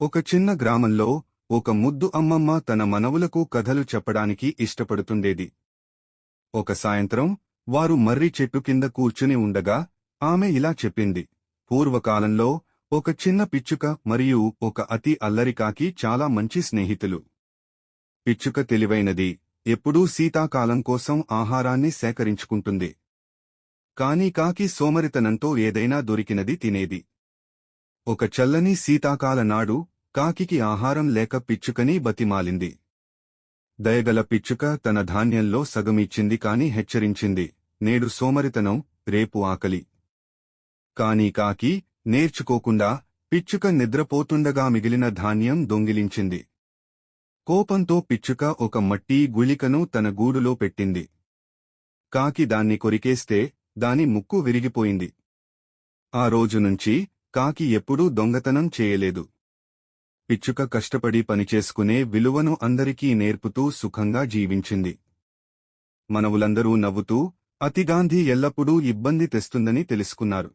ఒక చిన్న గ్రామంలో ఒక ముద్దు అమ్మమ్మ తన మనవులకు కథలు చెప్పడానికి ఇష్టపడుతుండేది. ఒక సాయంత్రం వారు మర్రి చెట్టు కింద కూర్చుని ఉండగా ఆమె ఇలా చెప్పింది. పూర్వకాలంలో ఒక చిన్న పిచ్చుక మరియు ఒక అతి అల్లరికాకి చాలా మంచి స్నేహితులు. పిచ్చుక తెలివైనది, ఎప్పుడూ శీతాకాలం కోసం ఆహారాన్ని సేకరించుకుంటుంది. కాని కాకి సోమరితనంతో ఏదైనా దొరికినది తినేది. ఒక చల్లని శీతాకాల నాడు కాకికి ఆహారం లేక పిచ్చుకని బతిమాలింది. దయగల పిచ్చుక తన ధాన్యంలో సగమిచ్చింది కాని హెచ్చరించింది, నేడు సోమరితనం, రేపు ఆకలి. కాని కాకి నేర్చుకోకుండా పిచ్చుక నిద్రపోతుండగా మిగిలిన ధాన్యం దొంగిలించింది. కోపంతో పిచ్చుక ఒక మట్టి గుళికను తన గూడులో పెట్టింది. కాకి దాన్ని కొరికేస్తే దాని ముక్కు విరిగిపోయింది. ఆ రోజునుంచి కాకి ఎప్పుడూ దొంగతనం చేయలేదు. పిచ్చుక కష్టపడి పనిచేసుకునే విలువను అందరికీ నేర్పుతూ సుఖంగా జీవించింది. మనవులందరూ నవ్వుతూ, అతిగాంధీ ఎల్లప్పుడూ ఇబ్బంది తెస్తుందని తెలుసుకున్నారు.